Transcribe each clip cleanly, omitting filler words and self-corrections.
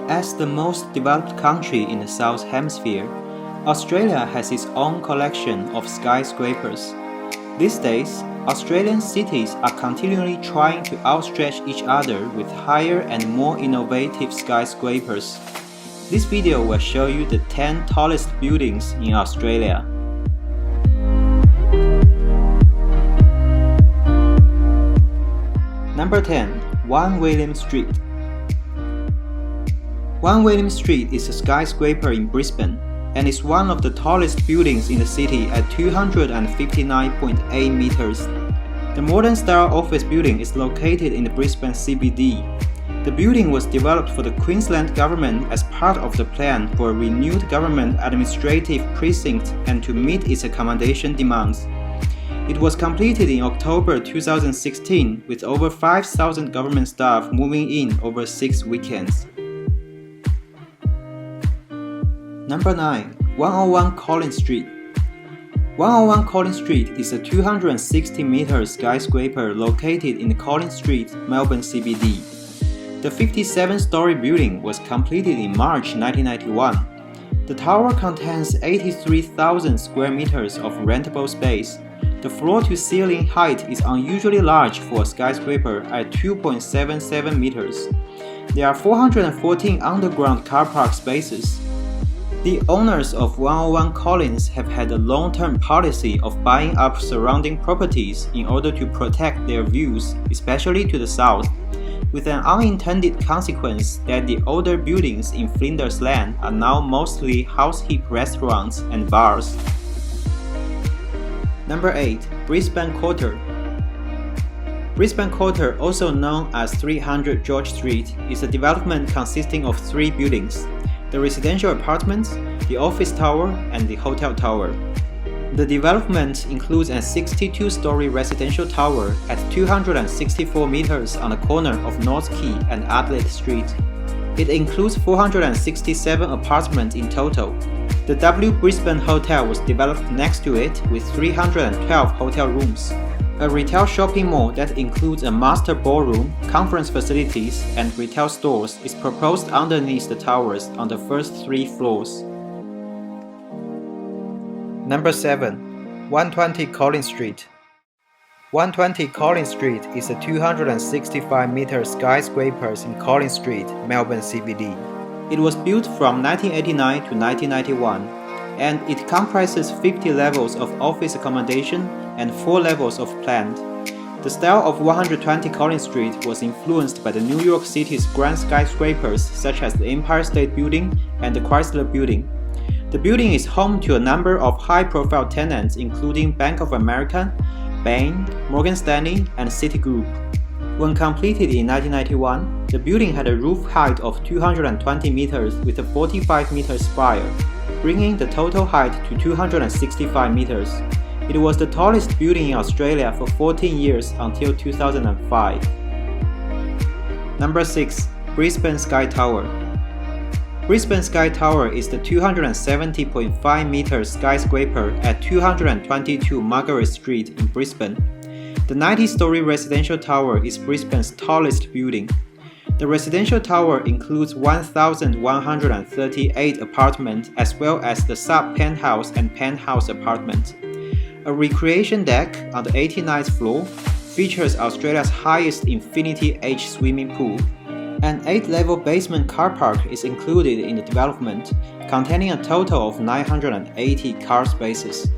As the most developed country in the South Hemisphere, Australia has its own collection of skyscrapers. These days, Australian cities are continually trying to outstretch each other with higher and more innovative skyscrapers. This video will show you the 10 tallest buildings in Australia. Number 10. 1 William Street. 1 William Street is a skyscraper in Brisbane and is one of the tallest buildings in the city at 259.8 meters. The modern-style office building is located in the Brisbane CBD. The building was developed for the Queensland government as part of the plan for a renewed government administrative precinct and to meet its accommodation demands. It was completed in October 2016 with over 5,000 government staff moving in over 6 weekends. Number 9. 101 Collins Street. 101 Collins Street is a 260-meter skyscraper located in Collins Street, Melbourne CBD. The 57-story building was completed in March 1991. The tower contains 83,000 square meters of rentable space. The floor-to-ceiling height is unusually large for a skyscraper at 2.77 meters. There are 414 underground car park spaces. The owners of 101 Collins have had a long-term policy of buying up surrounding properties in order to protect their views, especially to the south, with an unintended consequence that the older buildings in Flinders Land are now mostly housekeep restaurants and bars. Number 8. Brisbane Quarter. Brisbane Quarter, also known as 300 George Street, is a development consisting of 3 buildings: the residential apartments, the office tower, and the hotel tower. The development includes a 62-story residential tower at 264 meters on the corner of North Quay and Adelaide Street. It includes 467 apartments in total. The W Brisbane Hotel was developed next to it with 312 hotel rooms. A retail shopping mall that includes a master ballroom, conference facilities, and retail stores is proposed underneath the towers on the first 3 floors. Number 7. 120 Collins Street. 120 Collins Street is a 265-meter skyscraper in Collins Street, Melbourne CBD. It was built from 1989 to 1991, and it comprises 50 levels of office accommodation and 4 levels of planned. The style of 120 Collins Street was influenced by the New York City's grand skyscrapers such as the Empire State Building and the Chrysler Building. The building is home to a number of high-profile tenants including Bank of America, Bain, Morgan Stanley, and Citigroup. When completed in 1991, the building had a roof height of 220 meters with a 45-meter spire, bringing the total height to 265 meters. It was the tallest building in Australia for 14 years until 2005. Number 6. Brisbane Skytower. Brisbane Skytower is the 270.5-meter skyscraper at 222 Margaret Street in Brisbane. The 90-story residential tower is Brisbane's tallest building. The residential tower includes 1,138 apartments as well as the sub-penthouse and penthouse apartment. A recreation deck on the 89th floor features Australia's highest infinity-edge swimming pool. An 8-level basement car park is included in the development, containing a total of 980 car spaces.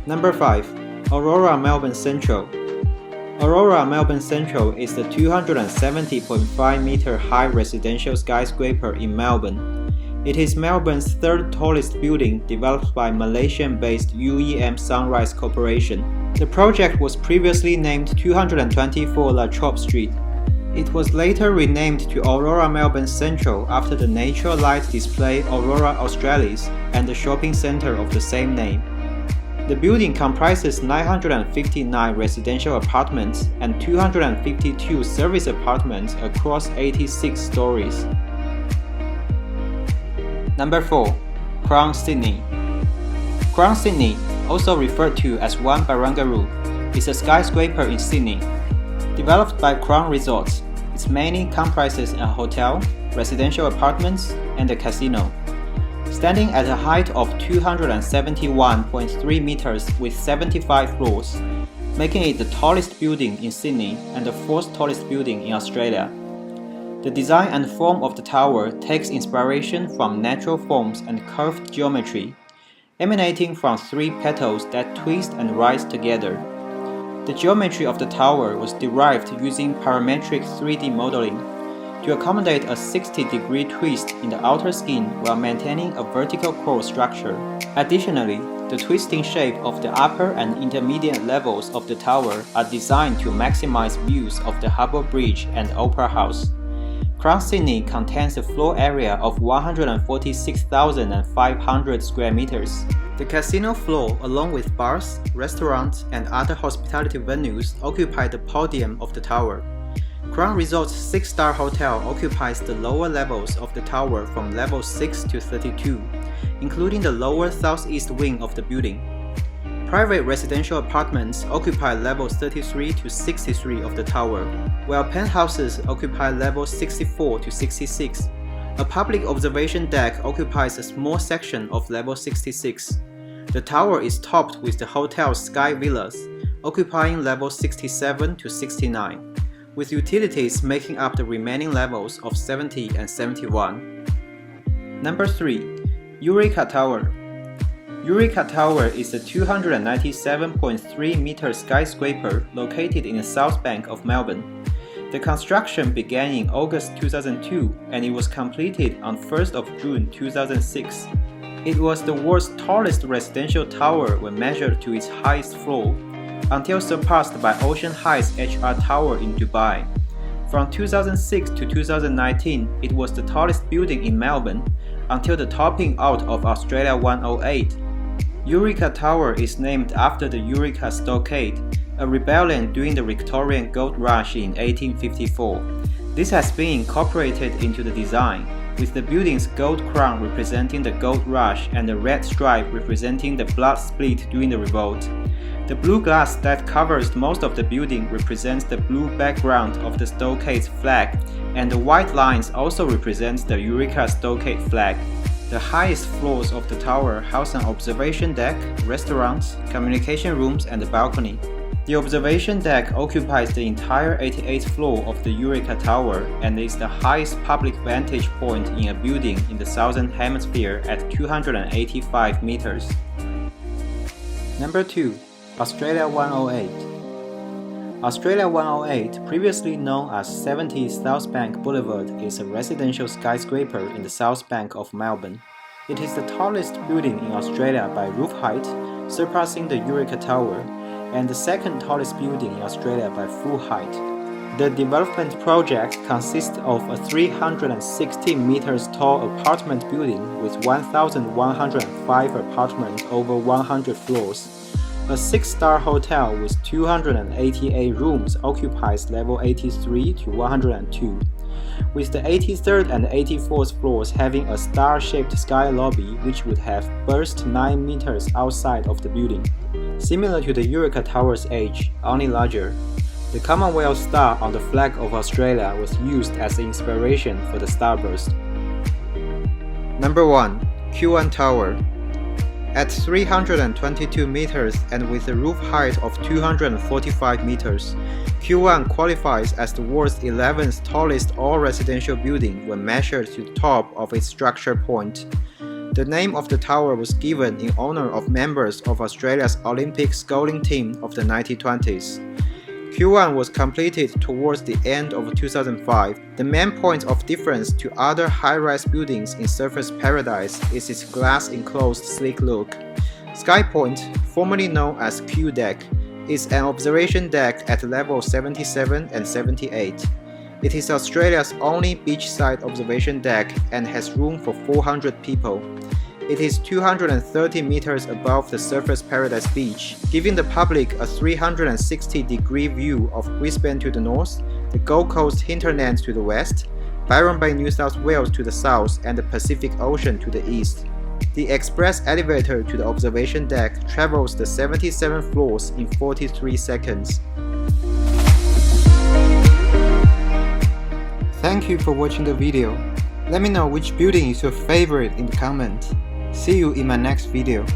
Number 5. Aurora Melbourne Central. Aurora Melbourne Central is the 270.5-meter high residential skyscraper in Melbourne. It is Melbourne's 3rd tallest building developed by Malaysian-based UEM Sunrise Corporation. The project was previously named 224 La Trobe Street. It was later renamed to Aurora Melbourne Central after the nature light display Aurora Australis and the shopping centre of the same name. The building comprises 959 residential apartments and 252 service apartments across 86 stories. Number 4. Crown Sydney. Crown Sydney, also referred to as One Barangaroo, is a skyscraper in Sydney. Developed by Crown Resorts, it mainly comprises a hotel, residential apartments, and a casino. Standing at a height of 271.3 meters with 75 floors, making it the tallest building in Sydney and the fourth tallest building in Australia. The design and form of the tower takes inspiration from natural forms and curved geometry, emanating from three petals that twist and rise together. The geometry of the tower was derived using parametric 3D modeling to accommodate a 60-degree twist in the outer skin while maintaining a vertical core structure. Additionally, the twisting shape of the upper and intermediate levels of the tower are designed to maximize views of the Harbour Bridge and Opera House. Crown Sydney contains a floor area of 146,500 square meters. The casino floor, along with bars, restaurants, and other hospitality venues, occupy the podium of the tower. Crown Resort's 6-star hotel occupies the lower levels of the tower from level 6 to 32, including the lower southeast wing of the building. Private residential apartments occupy levels 33 to 63 of the tower, while penthouses occupy levels 64 to 66. A public observation deck occupies a small section of level 66. The tower is topped with the hotel's Sky Villas, occupying levels 67 to 69, with utilities making up the remaining levels of 70 and 71. Number 3. Eureka Tower. Eureka Tower is a 297.3-meter skyscraper located in the South Bank of Melbourne. The construction began in August 2002 and it was completed on 1st of June 2006. It was the world's tallest residential tower when measured to its highest floor, until surpassed by Ocean Heights HR Tower in Dubai. From 2006 to 2019, it was the tallest building in Melbourne, until the topping out of Australia 108. Eureka Tower is named after the Eureka Stockade, a rebellion during the Victorian Gold Rush in 1854. This has been incorporated into the design, with the building's gold crown representing the Gold Rush and the red stripe representing the blood split during the revolt. The blue glass that covers most of the building represents the blue background of the Stockade's flag, and the white lines also represent the Eureka Stockade flag. The highest floors of the tower house an observation deck, restaurants, communication rooms, and a balcony. The observation deck occupies the entire 88th floor of the Eureka Tower and is the highest public vantage point in a building in the Southern Hemisphere at 285 meters. Number 2. Australia 108. Australia 108, previously known as 70 South Bank Boulevard, is a residential skyscraper in the South Bank of Melbourne. It is the tallest building in Australia by roof height, surpassing the Eureka Tower, and the second tallest building in Australia by full height. The development project consists of a 360 meters tall apartment building with 1,105 apartments over 100 floors. A 6-star hotel with 288 rooms occupies level 83 to 102, with the 83rd and 84th floors having a star-shaped sky lobby which would have burst 9 meters outside of the building. Similar to the Eureka Tower's age, only larger. The Commonwealth star on the flag of Australia was used as the inspiration for the starburst. Number 1. Q1 Tower. At 322 meters and with a roof height of 245 meters, Q1 qualifies as the world's 11th tallest all-residential building when measured to the top of its structure point. The name of the tower was given in honor of members of Australia's Olympic sculling team of the 1920s. Q1 was completed towards the end of 2005. The main point of difference to other high-rise buildings in Surfers Paradise is its glass-enclosed sleek look. Sky Point, formerly known as Q Deck, is an observation deck at level 77 and 78. It is Australia's only beachside observation deck and has room for 400 people. It is 230 meters above the Surfers Paradise beach, giving the public a 360-degree view of Brisbane to the north, the Gold Coast hinterland to the west, Byron Bay, New South Wales to the south, and the Pacific Ocean to the east. The express elevator to the observation deck travels the 77 floors in 43 seconds. Thank you for watching the video. Let me know which building is your favorite in the comments. See you in my next video.